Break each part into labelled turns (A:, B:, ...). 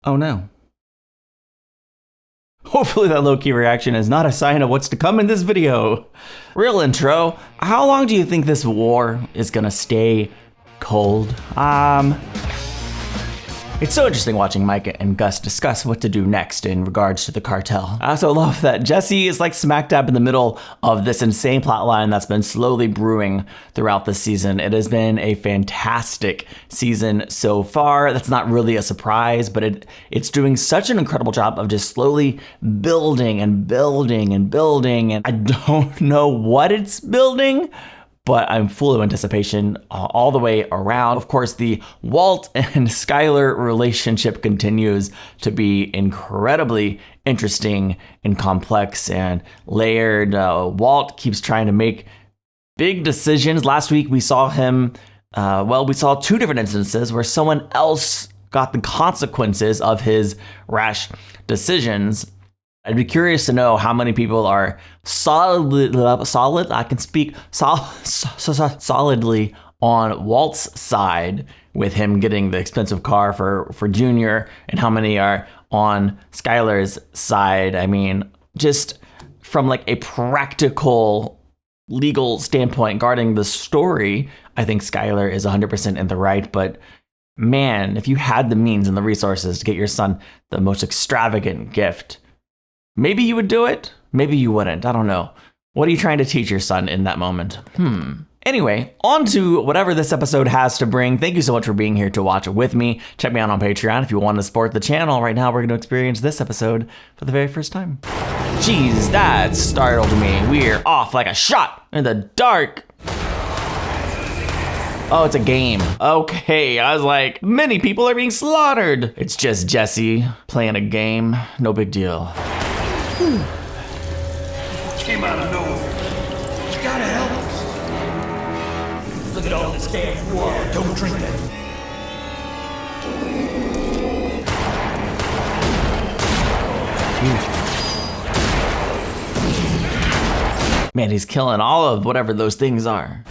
A: Oh no. Hopefully that low-key reaction is not a sign of what's to come in this video. Real intro, how long do you think this war is gonna stay cold? It's so interesting watching Mike and Gus discuss what to do next in regards to the cartel. I also love that Jesse is like smack dab in the middle of this insane plotline that's been slowly brewing throughout the season. It has been a fantastic season so far. That's not really a surprise, but it's doing such an incredible job of just slowly building and building and building. And I don't know what it's building, but I'm full of anticipation all the way around. Of course, the Walt and Skylar relationship continues to be incredibly interesting and complex and layered. Walt keeps trying to make big decisions. Last week, we saw him, we saw two different instances where someone else got the consequences of his rash decisions. I'd be curious to know how many people are solidly on Walt's side with him getting the expensive car for Junior, and how many are on Skylar's side. I mean, just from like a practical legal standpoint guarding the story, I think Skylar is 100% in the right, but man, if you had the means and the resources to get your son the most extravagant gift, maybe you would do it, maybe you wouldn't. I don't know. What are you trying to teach your son in that moment? Anyway, on to whatever this episode has to bring. Thank you so much for being here to watch it with me. Check me out on Patreon if you want to support the channel. Right now, we're going to experience this episode for the very first time. Jeez, that startled me. We're off like a shot in the dark. Oh, it's a game. Okay, I was like, many people are being slaughtered. It's just Jesse playing a game. No big deal.
B: Came out of nowhere. You gotta help us. Look at all this damn water. Don't drink that.
A: Man, he's killing all of whatever those things are.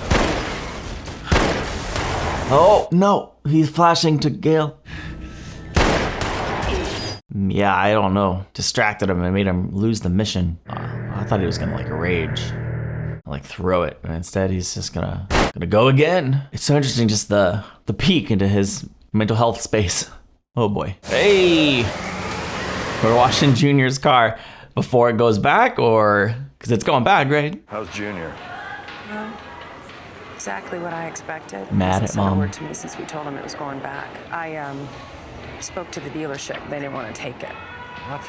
A: Oh, no, he's flashing to Gale. Yeah, I don't know. Distracted him and made him lose the mission. I thought he was gonna like rage, like throw it, but instead he's just gonna go again. It's so interesting, just the peek into his mental health space. Oh boy. Hey, we're washing Junior's car before it goes back, or because it's going back, right?
C: How's Junior?
D: Well, exactly what I expected.
A: Mad at mom.
D: He hasn't said a word to me since we told him it was going back. I spoke to the dealership. They didn't want to take it.
C: What?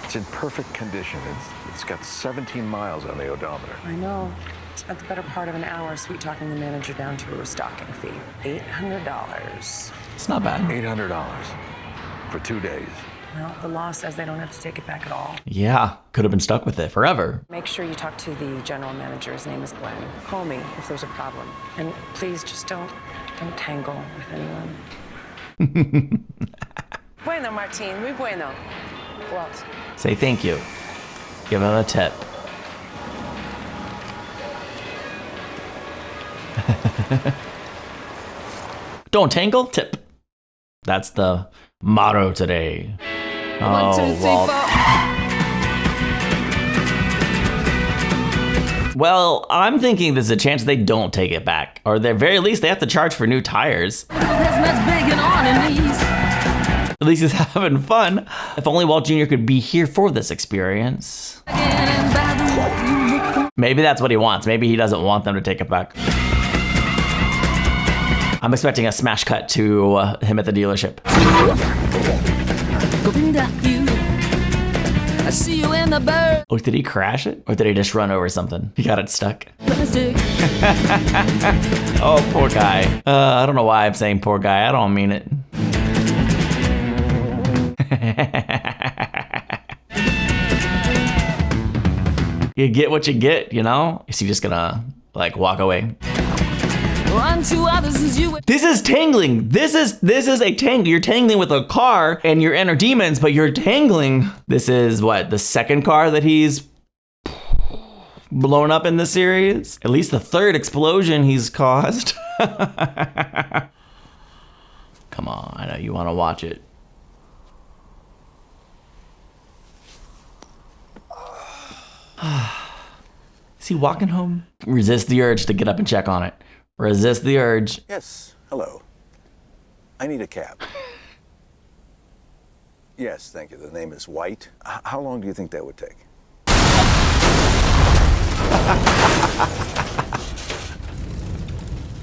C: It's in perfect condition. It's got 17 miles on the odometer.
D: I know. Spent the better part of an hour sweet talking the manager down to a restocking fee. $800.
A: It's not bad.
C: $800 for 2 days.
D: Well, the law says they don't have to take it back at all.
A: Yeah, could have been stuck with it forever.
D: Make sure you talk to the general manager. His name is Glenn. Call me if there's a problem. And please just don't tangle with anyone. Bueno, Martin, muy bueno. Walt.
A: Say thank you. Give him a tip. Don't tangle, tip. That's the motto today. Oh, Walt. Well, I'm thinking there's a chance they don't take it back, or at the very least they have to charge for new tires. At least he's having fun. If only Walt Jr. could be here for this experience. Maybe that's what he wants. Maybe he doesn't want them to take it back. I'm expecting a smash cut to him at the dealership. Oh, did he crash it? Or did he just run over something? He got it stuck. Oh, poor guy. I don't know why I'm saying poor guy. I don't mean it. You get what you get, you know? Is he just gonna like walk away? This is tangling. This is a tangle. You're tangling with a car and your inner demons, but you're tangling. This is what, the second car that he's blown up in the series? At least the third explosion he's caused. Come on, I know you want to watch it. Is he walking home? Resist the urge to get up and check on it. Resist the urge.
E: Yes, hello. I need a cab. Yes, thank you. The name is White. How long do you think that would take?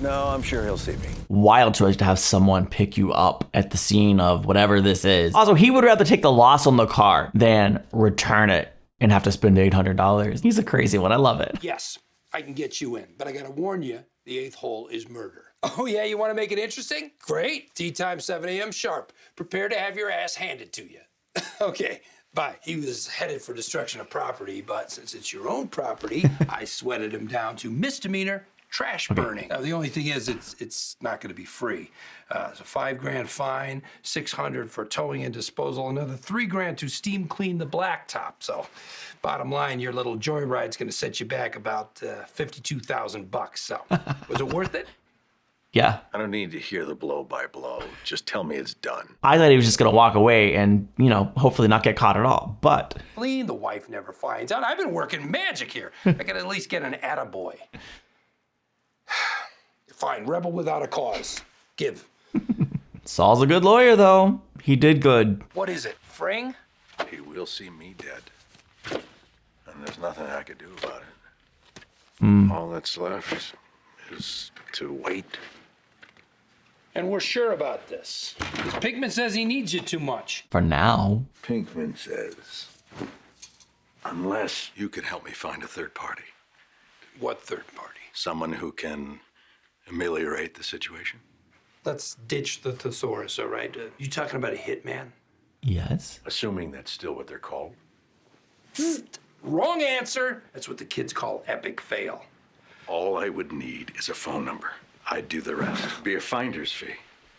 E: No, I'm sure he'll see me.
A: Wild choice to have someone pick you up at the scene of whatever this is. Also, he would rather take the loss on the car than return it and have to spend $800. He's a crazy one. I love it.
B: Yes, I can get you in, but I gotta warn you, the 8th hole is murder. Oh yeah, you wanna make it interesting? Great, tea time 7 a.m. sharp. Prepare to have your ass handed to you. Okay, bye. He was headed for destruction of property, but since it's your own property, I sweated him down to misdemeanor trash burning. Now, the only thing is, it's not going to be free. It's a $5,000 fine, $600 for towing and disposal, another $3,000 to steam clean the blacktop. So, bottom line, your little joyride's going to set you back about $52,000. So, was it worth it?
A: Yeah.
E: I don't need to hear the blow by blow. Just tell me it's done.
A: I thought he was just going to walk away and, you know, hopefully not get caught at all. But
B: Clean, the wife never finds out. I've been working magic here. I can at least get an attaboy. Fine, rebel without a cause. Give.
A: Saul's a good lawyer, though. He did good.
B: What is it, Fring?
E: He will see me dead. And there's nothing I could do about it. All that's left is to wait.
B: And we're sure about this. Because Pinkman says he needs you too much.
A: For now.
E: Pinkman says, unless you can help me find a third party.
B: What third party?
E: Someone who can ameliorate the situation.
B: Let's ditch the thesaurus, all right? You talking about a hitman?
A: Yes.
E: Assuming that's still what they're called.
B: Wrong answer. That's what the kids call epic fail.
E: All I would need is a phone number. I'd do the rest. Be a finder's fee.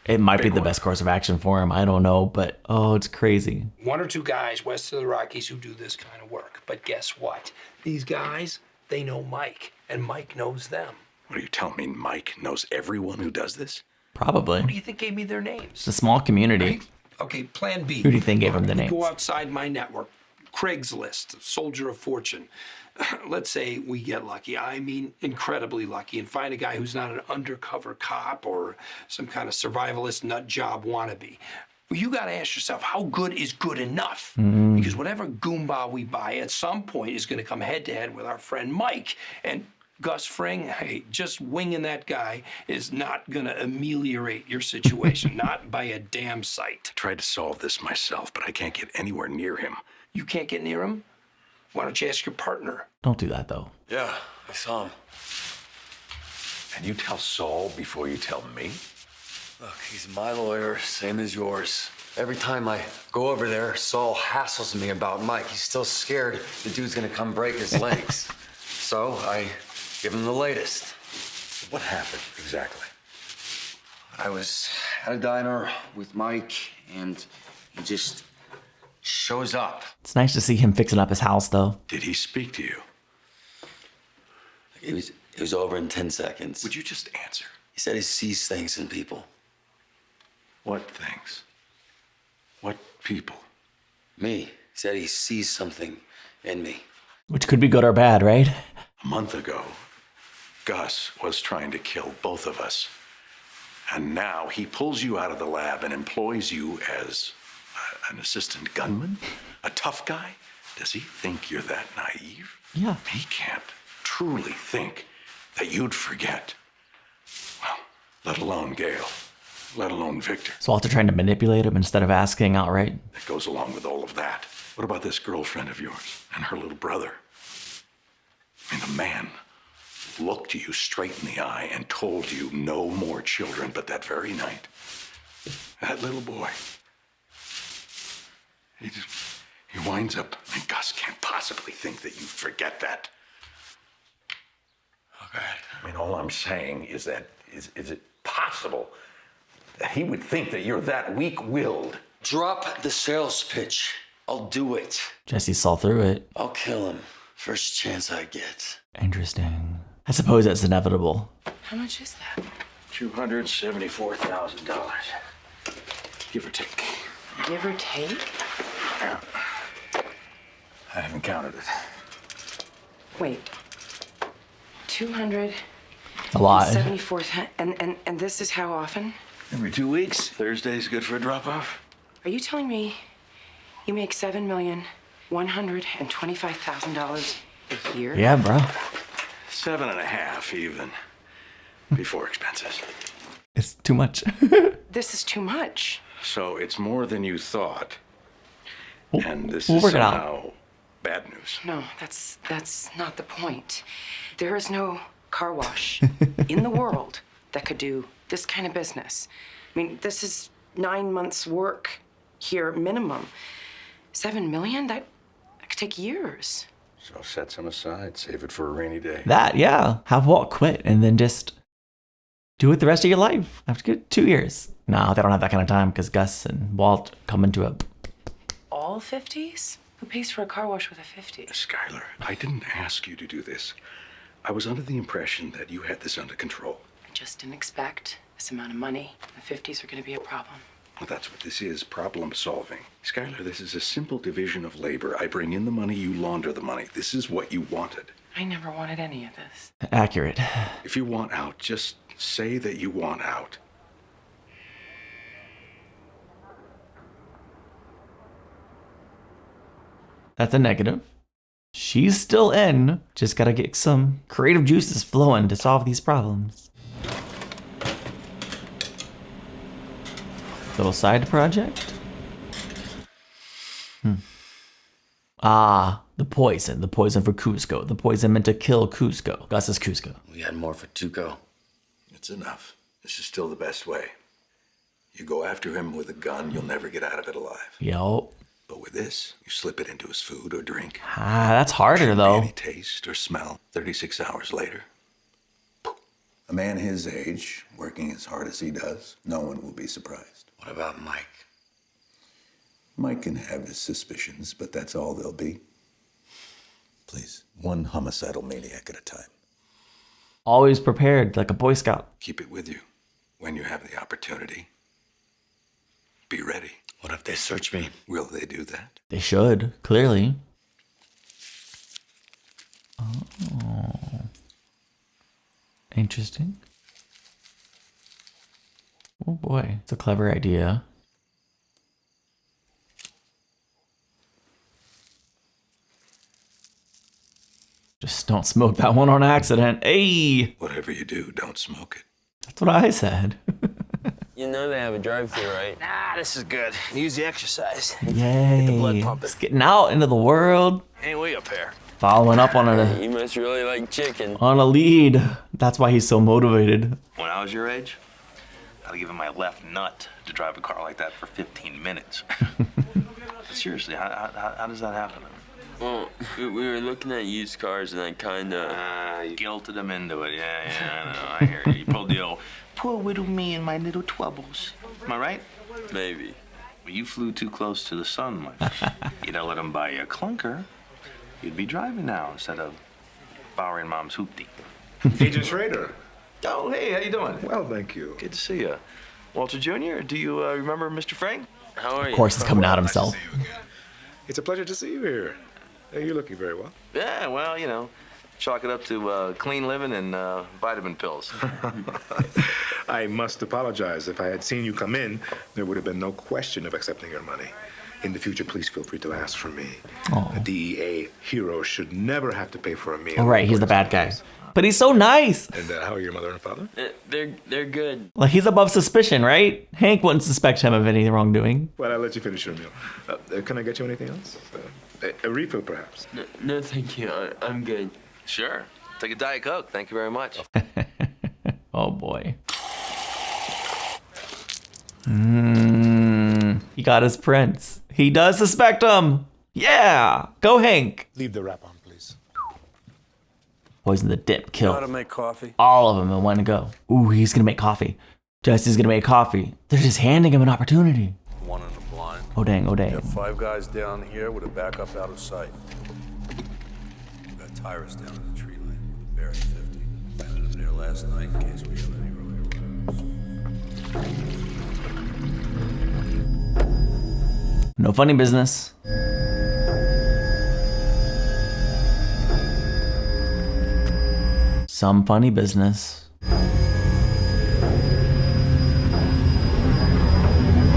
A: It might be
E: Big
A: the
E: one.
A: best course of action for him. I don't know, but oh, it's crazy.
B: 1 or 2 guys west of the Rockies who do this kind of work. But guess what? These guys, they know Mike, and Mike knows them.
E: What are you telling me? Mike knows everyone who does this?
A: Probably.
B: Who do you think gave me their names?
A: It's a small community.
B: Right? Okay, plan B.
A: Who do you think gave him the
B: We
A: names?
B: Go outside my network. Craigslist, Soldier of Fortune. Let's say we get lucky. I mean, incredibly lucky, and find a guy who's not an undercover cop or some kind of survivalist nut job wannabe. Well, you got to ask yourself, how good is good enough? Because whatever Goomba we buy at some point is going to come head to head with our friend Mike. And Gus Fring, hey, just winging that guy is not going to ameliorate your situation, not by a damn sight.
E: Tried to solve this myself, but I can't get anywhere near him.
B: You can't get near him? Why don't you ask your partner?
A: Don't do that, though.
E: Yeah, I saw him. And you tell Saul before you tell me?
F: Look, he's my lawyer, same as yours. Every time I go over there, Saul hassles me about Mike. He's still scared the dude's gonna come break his legs. So I give him the latest.
E: What happened exactly?
F: I was at a diner with Mike, and he just shows up.
A: It's nice to see him fixing up his house, though.
E: Did he speak to you?
F: It was over in 10 seconds.
E: Would you just answer?
F: He said he sees things in people.
E: What things? What people?
F: Me. He said he sees something in me.
A: Which could be good or bad, right?
E: A month ago, Gus was trying to kill both of us. And now he pulls you out of the lab and employs you as an assistant gunman? A tough guy? Does he think you're that naive?
A: Yeah.
E: He can't truly think that you'd forget. Well, let alone Gail, let alone Victor.
A: So Walter trying to manipulate him instead of asking outright.
E: That goes along with all of that. What about this girlfriend of yours and her little brother? I mean, the man looked you straight in the eye and told you no more children, but that very night, that little boy, he winds up, and Gus can't possibly think that you'd forget that.
F: Okay.
E: I mean, all I'm saying is that, is it possible that he would think that you're that weak-willed?
F: Drop the sales pitch. I'll do it.
A: Jesse saw through it.
F: I'll kill him. First chance I get.
A: Interesting. I suppose it's inevitable.
D: How much is that?
E: $274,000. Give or take.
D: Give or take?
E: Yeah. I haven't counted it.
D: Wait,
A: A lot.
D: 274th, and this is how often?
E: Every 2 weeks. Thursday's good for a drop-off.
D: Are you telling me you make $7,125,000 a year?
A: Yeah, bro.
E: 7.5 even. Before expenses.
A: It's too much.
D: This is too much.
E: So it's more than you thought. And this
A: we'll
E: is
A: work it out.
E: somehow bad news.
D: No, that's not the point. There is no car wash in the world that could do this kind of business. I mean, this is 9 months' work here minimum. 7 million? That could take years.
E: So set some aside. Save it for a rainy day.
A: That, yeah. Have Walt quit and then just do it the rest of your life after 2 years. No, they don't have that kind of time because Gus and Walt come into it.
D: All 50s? Who pays for a car wash with a 50?
E: Skylar, I didn't ask you to do this. I was under the impression that you had this under control.
D: I just didn't expect this amount of money. The 50s are going to be a problem.
E: Well, that's what this is, problem solving. Skylar, this is a simple division of labor. I bring in the money, you launder the money. This is what you wanted.
D: I never wanted any of this.
A: Accurate.
E: If you want out, just say that you want out.
A: That's a negative. She's still in. Just gotta get some creative juices flowing to solve these problems. Little side project. Ah, the poison. The poison for Cusco. The poison meant to kill Cusco. Gus is Cusco.
F: We had more for Tuco.
E: It's enough. This is still the best way. You go after him with a gun, you'll never get out of it alive.
A: Yo.
E: But with this, you slip it into his food or drink.
A: Ah, that's harder though.
E: Any taste or smell. 36 hours later.
G: A man his age, working as hard as he does, no one will be surprised.
F: What about Mike?
G: Mike can have his suspicions, but that's all they'll be. Please, one homicidal maniac at a time.
A: Always prepared, like a Boy Scout.
E: Keep it with you when you have the opportunity. Be ready.
F: What if they search me?
E: Will they do that?
A: They should, clearly. Oh. Interesting. Oh boy, it's a clever idea. Just don't smoke that one on accident. Hey!
E: Whatever you do, don't smoke it.
A: That's what I said.
H: You know they have a drive-thru, right? Nah, this is good. Use the exercise.
A: Yay.
H: the blood pumping.
A: It's getting out into the world.
H: Ain't we up here?
A: Following up on
H: You must really like chicken.
A: a lead. That's why he's so motivated.
I: When I was your age, I'd give him my left nut to drive a car like that for 15 minutes. Seriously, how does that happen?
H: Well, we were looking at used cars and I kinda...
I: You guilted him into it. Yeah, I know. I hear you. You pulled the old, poor little me and my little troubles. Am I right?
H: Maybe.
I: Well, you flew too close to the sun, my friend. You'd have let him buy you a clunker. You'd be driving now instead of borrowing Mom's hoopty.
J: Agent Schrader.
I: Oh, hey, how you doing?
J: Well, thank you.
I: Good to see you. Walter Jr., do you remember Mr. Frank?
H: How are you?
A: Of course, he's coming out himself.
J: Nice to see you again. It's a pleasure to see you here. Hey, you're looking very well.
I: Yeah, well, you know, chalk it up to clean living and vitamin pills.
J: I must apologize. If I had seen you come in, there would have been no question of accepting your money. In the future, please feel free to ask for me.
A: Oh.
J: A DEA hero should never have to pay for a meal.
A: Oh, right, he's the bad guy. But he's so nice.
J: And how are your mother and father?
H: They're good.
A: Like, he's above suspicion, right? Hank wouldn't suspect him of any wrongdoing.
J: Well, I'll let you finish your meal. Can I get you anything else? A refill, perhaps?
H: No, thank you. I'm good.
I: Sure. Take a Diet Coke. Thank you very much.
A: Oh boy. He got his prince. He does suspect him. Yeah. Go Hank.
J: Leave the wrap on, please.
A: Poison the dip. Kill.
F: Know how to make coffee?
A: All of them in one go. Ooh, he's gonna make coffee. Jesse's gonna make coffee. They're just handing him an opportunity.
C: One in the blind.
A: Oh dang, oh dang.
C: 5 guys down here with a backup out of sight. We got Tyrus down in the tree line, bearing 50. Landed him there last night in case we have any earlier rounds.
A: No funny business. Some funny business.
K: I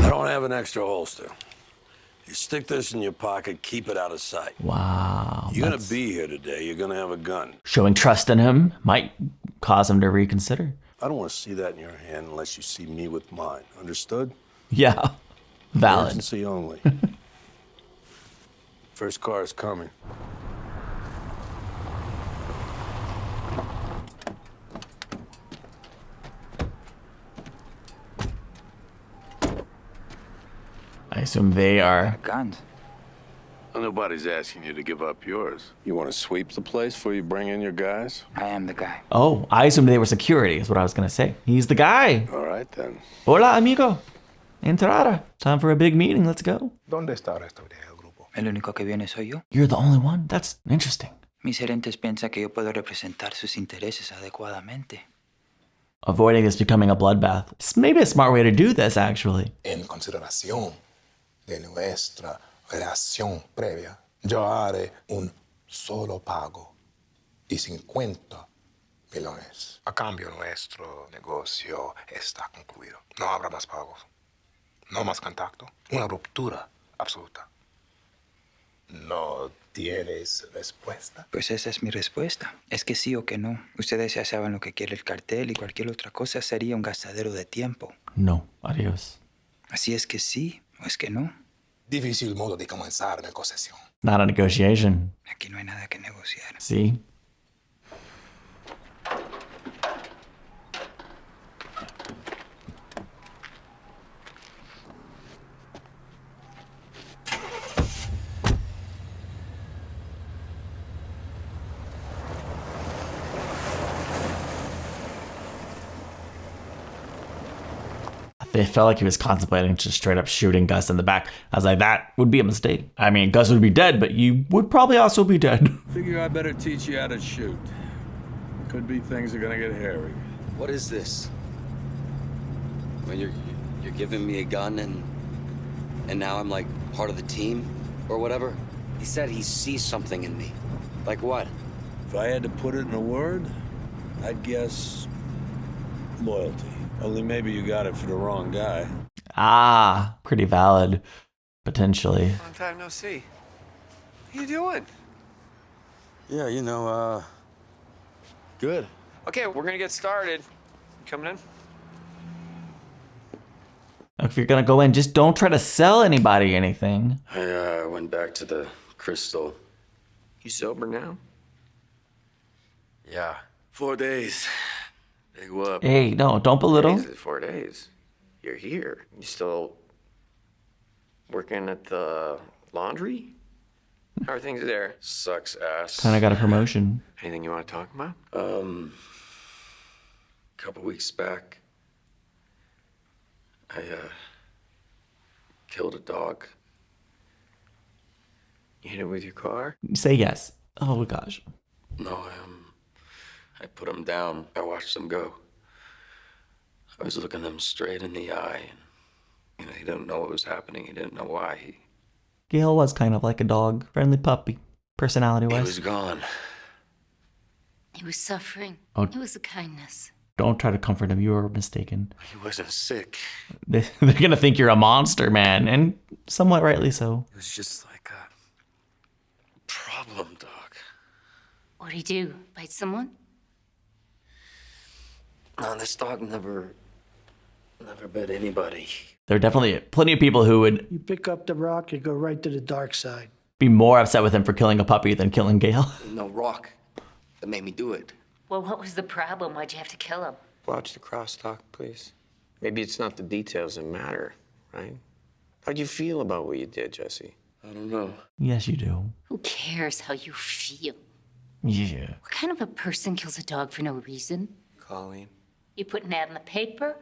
K: don't have an extra holster. You stick this in your pocket, keep it out of sight.
A: Wow.
K: You're gonna be here today, you're gonna have a gun.
A: Showing trust in him might cause him to reconsider.
K: I don't want to see that in your hand unless you see me with mine. Understood?
A: Yeah. Valid.
K: Emergency only. First car is coming.
A: I assume they are.
L: Guns.
C: Well, nobody's asking you to give up yours.
K: You want to sweep the place before you bring in your guys?
L: I am the guy.
A: Oh, I assumed they were security, is what I was going to say. He's the guy.
K: All right, then.
A: Hola, amigo. Entrada. Time for a big meeting. Let's go.
J: ¿Dónde está el resto del grupo?
L: El único que viene soy yo.
A: You're the only one? That's interesting.
L: Mis gerentes piensan que yo puedo representar sus intereses adecuadamente.
A: Avoiding this becoming a bloodbath. It's maybe a smart way to do this, actually.
J: En consideración de nuestra relación previa, yo haré un solo pago y 50 millones. A cambio, nuestro negocio está concluido. No habrá más pagos. No más contacto. Una ruptura absoluta. ¿No tienes respuesta?
L: Pues esa es mi respuesta. Es que sí o que no. Ustedes ya saben lo que quiere el cartel y cualquier otra cosa sería un gastadero de tiempo.
A: No. Adios.
L: Así es que sí o es que no.
J: Difícil modo de comenzar negociación.
A: Not a negotiation.
L: Aquí no hay nada que negociar.
A: See? They felt like he was contemplating just straight up shooting Gus in the back. I was like, that would be a mistake. I mean, Gus would be dead, but you would probably also be dead.
G: Figure I better teach you how to shoot. Could be things are gonna get hairy.
F: What is this? When you're giving me a gun and now I'm like part of the team or whatever? He said he sees something in me. Like what?
G: If I had to put it in a word, I'd guess loyalty. Only maybe you got it for the wrong guy.
A: Ah, pretty valid, potentially.
F: Long time no see. How you doing? Yeah, good. Okay, we're gonna get started. You coming in?
A: If you're gonna go in, just don't try to sell anybody anything.
F: I went back to the crystal.
H: You sober now?
F: Yeah. 4 days. Big whoop.
A: Hey, no, don't belittle.
H: 4 days. You're here. You still working at the laundry? How are things there?
F: Sucks ass.
A: Kinda got a promotion.
H: Anything you want to talk about?
F: A couple weeks back, I killed a dog.
H: You hit it with your car?
A: Say yes. Oh gosh.
F: No, I put him down. I watched him go. I was looking them straight in the eye. And, he didn't know what was happening. He didn't know why.
A: Gail was kind of like a dog. Friendly puppy. Personality-wise.
F: He was gone.
M: He was suffering.
A: Oh.
M: It was a kindness.
A: Don't try to comfort him. You were mistaken.
F: He wasn't sick.
A: They're gonna think you're a monster, man. And somewhat rightly so.
F: It was just like a problem dog.
M: What'd he do? Bite someone?
F: No, this dog never bit anybody.
A: There are definitely plenty of people who would
N: You pick up the rock, you go right to the dark side.
A: be more upset with him for killing a puppy than killing Gail.
F: No rock that made me do it.
M: Well, what was the problem? Why'd you have to kill him?
H: Watch the crosstalk, please. Maybe it's not the details that matter, right? How'd you feel about what you did, Jesse?
F: I don't know.
A: Yes, you do.
M: Who cares how you feel?
A: Yeah.
M: What kind of a person kills a dog for no reason?
F: Colleen.
M: You put an ad in the paper,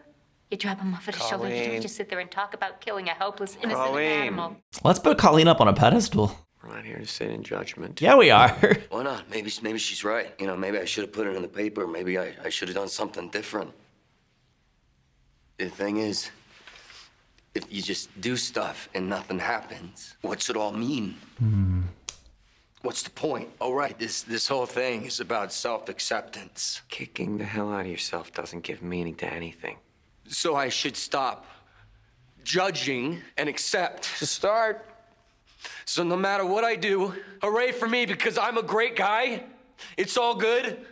M: you drop him off at a shelter, you
H: Colleen.
M: don't just sit there and talk about killing a helpless, innocent
H: Colleen.
M: animal.
A: Let's put Colleen up on a pedestal.
H: We're not here to sit in judgment.
A: Yeah, we are.
F: Why not? Maybe she's right. Maybe I should have put it in the paper. Maybe I should have done something different. The thing is, if you just do stuff and nothing happens, what's it all mean? What's the point? Oh, right, this whole thing is about self-acceptance.
H: Kicking the hell out of yourself doesn't give meaning to anything.
F: So I should stop judging and accept.
H: To start.
F: So no matter what I do, hooray for me because I'm a great guy. It's all good.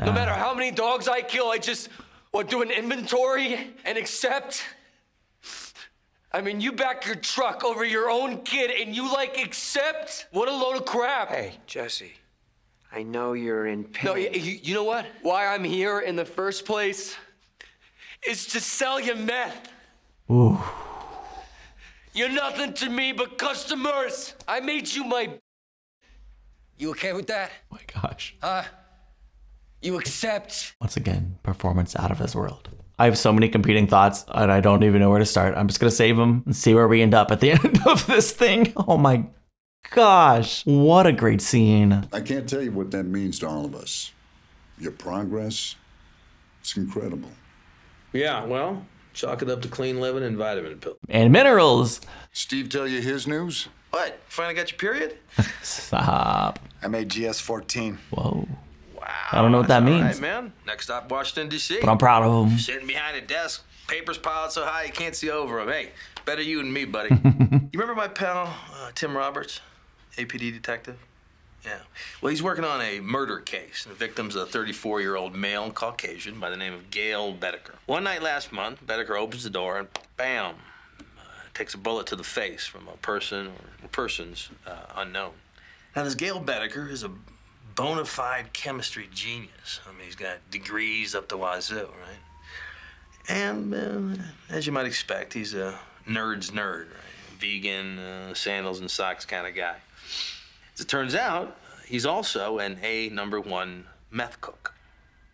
F: No matter how many dogs I kill, I just do an inventory and accept. I mean, you back your truck over your own kid and you accept? What a load of crap.
H: Hey, Jesse, I know you're in pain.
F: No, you know what? Why I'm here in the first place is to sell you meth.
A: Ooh.
F: You're nothing to me but customers. I made you my... You okay with that?
A: Oh my gosh.
F: You accept?
A: Once again, performance out of this world. I have so many competing thoughts, and I don't even know where to start. I'm just going to save them and see where we end up at the end of this thing. Oh my gosh. What a great scene.
O: I can't tell you what that means to all of us. Your progress, it's incredible.
K: Yeah, well, chalk it up to clean living and vitamin pills.
A: And minerals.
O: Steve tell you his news?
I: What? Finally got your period?
A: Stop.
J: I made GS-14.
A: Whoa. I don't know what that
I: All
A: means.
I: right, man. Next stop, Washington, D.C.
A: But I'm proud of him.
I: Sitting behind a desk, papers piled so high you can't see over them. Hey, better you than me, buddy. You remember my pal, Tim Roberts, APD detective? Yeah. Well, he's working on a murder case. The victim's a 34-year-old male Caucasian by the name of Gail Bedecker. One night last month, Bedecker opens the door and bam, takes a bullet to the face from a person or persons unknown. Now, this Gail Bedecker is a bona fide chemistry genius. I mean, he's got degrees up the wazoo, right? And as you might expect, he's a nerd's nerd, right? Vegan, sandals and socks kind of guy. As it turns out, he's also an #1 meth cook.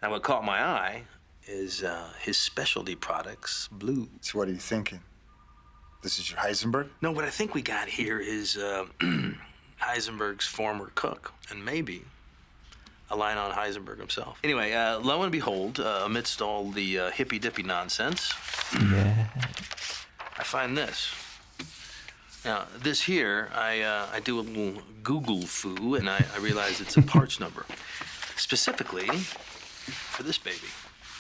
I: Now, what caught my eye is his specialty products, blue.
J: So what are you thinking? This is your Heisenberg?
I: No, what I think we got here is Heisenberg's former cook, and maybe a line on Heisenberg himself. Anyway, lo and behold, amidst all the hippy-dippy nonsense, I find this. Now, this here, I do a little Google foo, and I realize it's a parts number, specifically for this baby.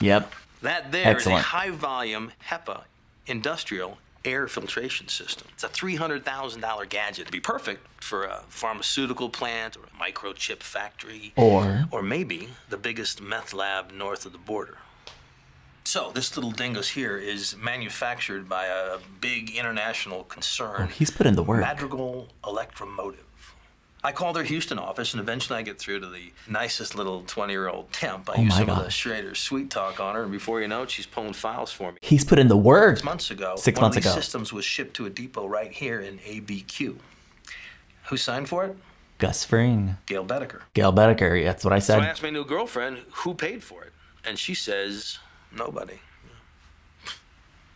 A: Yep.
I: That there
A: Excellent.
I: is a high-volume HEPA industrial air filtration system. It's a $300,000 gadget to be perfect for a pharmaceutical plant or a microchip factory.
A: Or
I: Maybe the biggest meth lab north of the border. So this little dingus here is manufactured by a big international concern.
A: he's put in the work.
I: Madrigal Electromotive. I call their Houston office, and eventually I get through to the nicest little 20-year-old temp. I use some of the Schrader's sweet talk on her, and before you know it, she's pulling files for me.
A: He's put in the work.
I: 6 months ago,
A: 6
I: one
A: months
I: of these
A: ago.
I: systems was shipped to a depot right here in ABQ. Who signed for it?
A: Gus Fring.
I: Gail Bedecker.
A: Gail Bedecker, that's what I
I: So I
A: said.
I: asked my new girlfriend who paid for it, and she says nobody.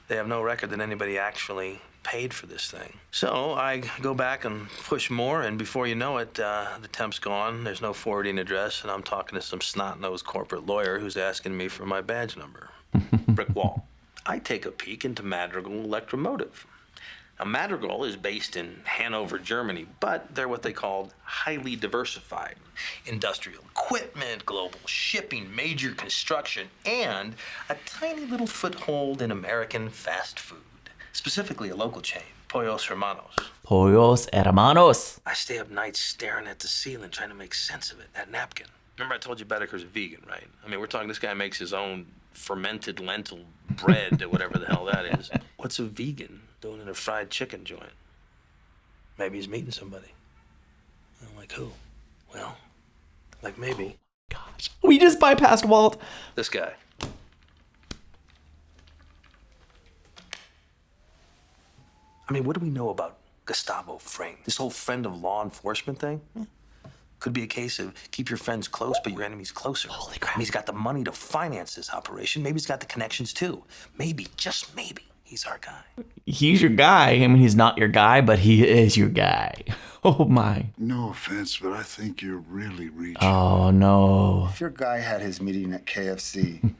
I: They have no record that anybody actually paid for this thing. So I go back and push more, and before you know it, the temp's gone. There's no forwarding address, and I'm talking to some snot-nosed corporate lawyer who's asking me for my badge number. Brick wall. I take a peek into Madrigal Electromotive. Now, Madrigal is based in Hanover, Germany, but they're what they call highly diversified. Industrial equipment, global shipping, major construction, and a tiny little foothold in American fast food. Specifically a local chain, Pollos Hermanos.
A: Pollos Hermanos.
I: I stay up nights staring at the ceiling trying to make sense of it, that napkin. Remember I told you Bedecker's a vegan, right? I mean, we're talking this guy makes his own fermented lentil bread or whatever the hell that is. What's a vegan doing in a fried chicken joint? Maybe he's meeting somebody. I'm like, who? Well, like maybe.
A: Gosh. We just bypassed Walt.
I: This guy. I mean, what do we know about Gustavo Fring? This whole friend of law enforcement thing? Could be a case of keep your friends close, but your enemies closer.
A: Holy crap.
I: I mean, he's got the money to finance this operation. Maybe he's got the connections too. Maybe, just maybe, he's our guy.
A: He's your guy. I mean, he's not your guy, but he is your guy. Oh my.
O: No offense, but I think you're really reaching.
A: Oh no.
J: If your guy had his meeting at KFC,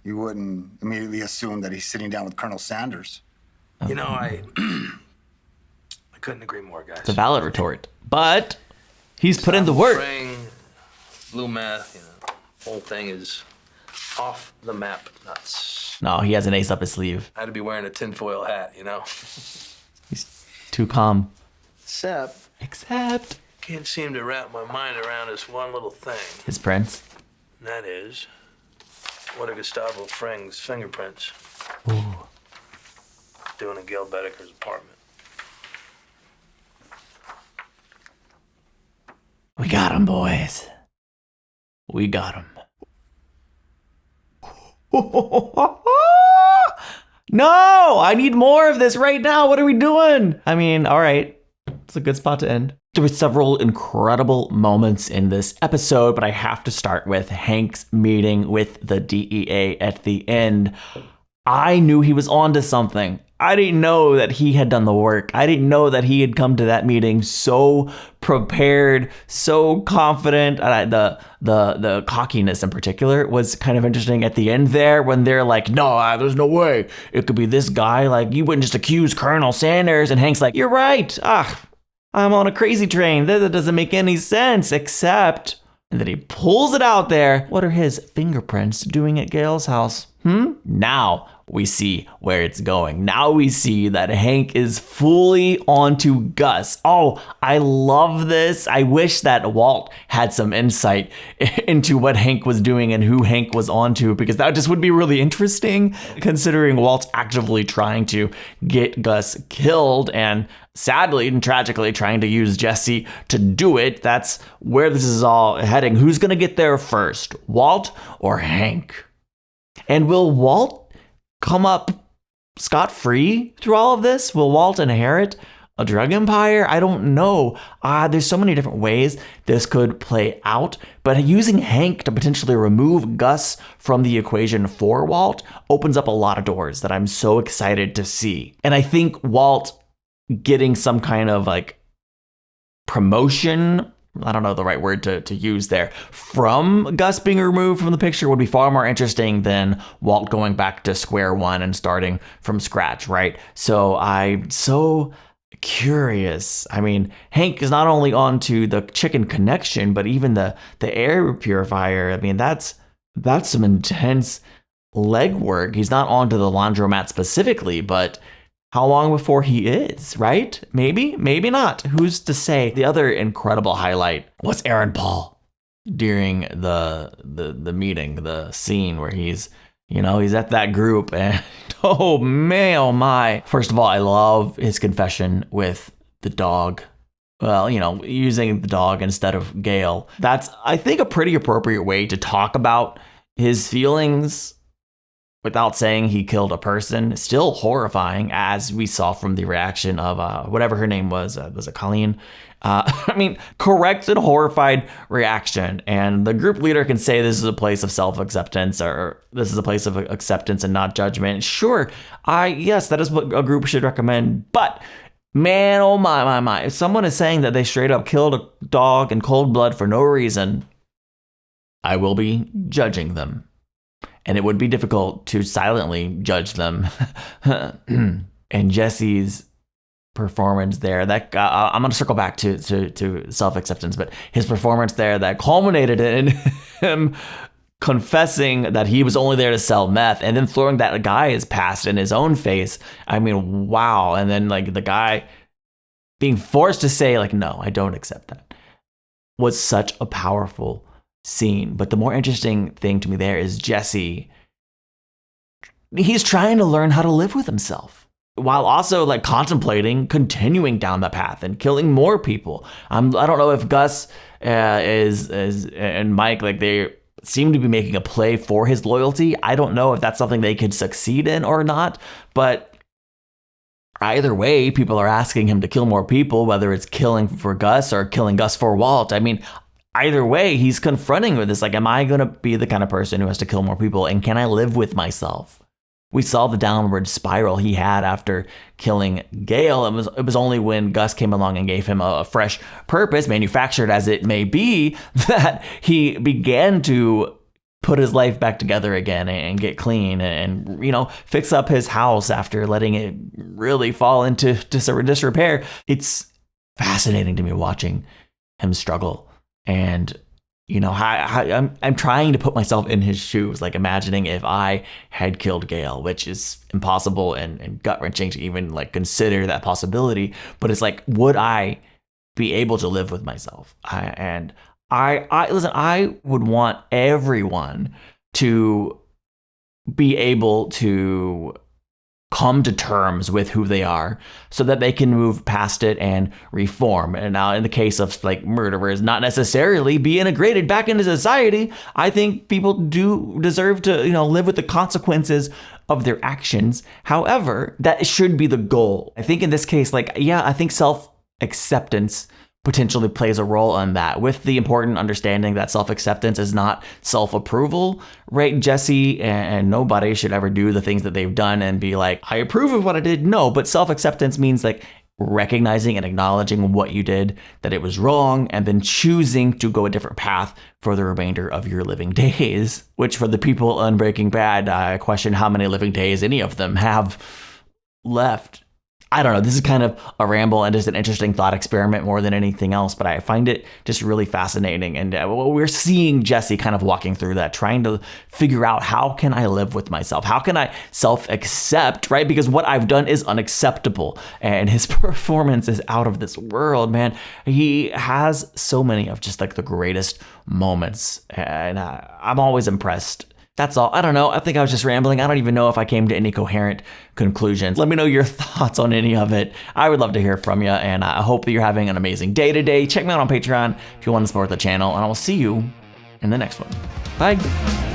J: you wouldn't immediately assume that he's sitting down with Colonel Sanders.
I: You know, I Couldn't agree more, guys.
A: It's a valid retort. But he's put in the work.
I: Ring, blue meth, whole thing is off the map nuts.
A: No, he has an ace up his sleeve.
I: I had to be wearing a tinfoil hat,
A: He's too calm.
I: Except. Can't seem to wrap my mind around this one little thing.
A: His prints.
I: And that is, what are Gustavo Fring's fingerprints?
A: Ooh.
I: Doing in Gail Bedeker's apartment.
A: We got him, boys. We got him. No, I need more of this right now. What are we doing? I mean, all right. It's a good spot to end. There were several incredible moments in this episode, but I have to start with Hank's meeting with the DEA at the end. I knew he was onto something. I didn't know that he had done the work. I didn't know that he had come to that meeting so prepared, so confident. The cockiness in particular was kind of interesting at the end there when they're like, no, there's no way. It could be this guy. Like, you wouldn't just accuse Colonel Sanders. And Hank's like, you're right. I'm on a crazy train. That doesn't make any sense, except... And then he pulls it out there. What are his fingerprints doing at Gail's house? Now we see where it's going. Now we see that Hank is fully onto Gus. Oh, I love this. I wish that Walt had some insight into what Hank was doing and who Hank was onto, because that just would be really interesting, considering Walt's actively trying to get Gus killed and sadly and tragically trying to use Jesse to do it. That's where this is all heading. Who's going to get there first, Walt or Hank? And will Walt come up scot-free through all of this? Will Walt inherit a drug empire? I don't know. There's so many different ways this could play out, but using Hank to potentially remove Gus from the equation for Walt opens up a lot of doors that I'm so excited to see. And I think Walt getting some kind of like promotion, I don't know the right word to use there, from Gus being removed from the picture would be far more interesting than Walt going back to square one and starting from scratch, right? So I'm so curious. I mean, Hank is not only onto the chicken connection, but even the air purifier. I mean, that's some intense legwork. He's not onto the laundromat specifically, but how long before he is, right? Maybe not. Who's to say? The other incredible highlight was Aaron Paul during the meeting, the scene where he's at that group and oh man, oh my. First of all, I love his confession with the dog. Well, using the dog instead of Gail. That's, I think, a pretty appropriate way to talk about his feelings without saying he killed a person. Still horrifying, as we saw from the reaction of whatever her name was it Colleen? I mean, correct and horrified reaction. And the group leader can say this is a place of self-acceptance, or this is a place of acceptance and not judgment. Sure, yes, that is what a group should recommend. But man, oh my. If someone is saying that they straight up killed a dog in cold blood for no reason, I will be judging them. And it would be difficult to silently judge them. And Jesse's performance there, that I'm going to circle back to self-acceptance, but his performance there that culminated in him confessing that he was only there to sell meth and then throwing that guy's past in his own face. I mean, wow. And then like the guy being forced to say like, no, I don't accept that, was such a powerful scene. But the more interesting thing to me there is Jesse. He's trying to learn how to live with himself while also like contemplating continuing down the path and killing more people. I don't know if Gus is and Mike, like, they seem to be making a play for his loyalty. I don't know if that's something they could succeed in or not, but either way, people are asking him to kill more people, whether it's killing for Gus or killing Gus for Walt. I mean, either way, he's confronting with this, like, am I going to be the kind of person who has to kill more people? And can I live with myself? We saw the downward spiral he had after killing Gail. It was only when Gus came along and gave him a fresh purpose, manufactured as it may be, that he began to put his life back together again and get clean and, you know, fix up his house after letting it really fall into disrepair. It's fascinating to me watching him struggle. And, you know, I'm trying to put myself in his shoes, like imagining if I had killed Gail, which is impossible and gut-wrenching to even like consider that possibility. But it's like, would I be able to live with myself? Listen, I would want everyone to be able to come to terms with who they are so that they can move past it and reform. And now in the case of like murderers, not necessarily be integrated back into society. I think people do deserve to, you know, live with the consequences of their actions. However, that should be the goal. I think in this case, like, yeah, I think self-acceptance potentially plays a role in that, with the important understanding that self-acceptance is not self-approval, right? Jesse and nobody should ever do the things that they've done and be like, I approve of what I did. No, but self-acceptance means like recognizing and acknowledging what you did, that it was wrong, and then choosing to go a different path for the remainder of your living days, which for the people on Breaking Bad, I question how many living days any of them have left. I don't know. This is kind of a ramble and just an interesting thought experiment more than anything else, but I find it just really fascinating. And we're seeing Jesse kind of walking through that, trying to figure out, how can I live with myself? How can I self-accept, right? Because what I've done is unacceptable. And his performance is out of this world, man. He has so many of just like the greatest moments. And I'm always impressed. That's all. I don't know. I think I was just rambling. I don't even know if I came to any coherent conclusions. Let me know your thoughts on any of it. I would love to hear from you, and I hope that you're having an amazing day today. Check me out on Patreon if you want to support the channel, and I will see you in the next one. Bye.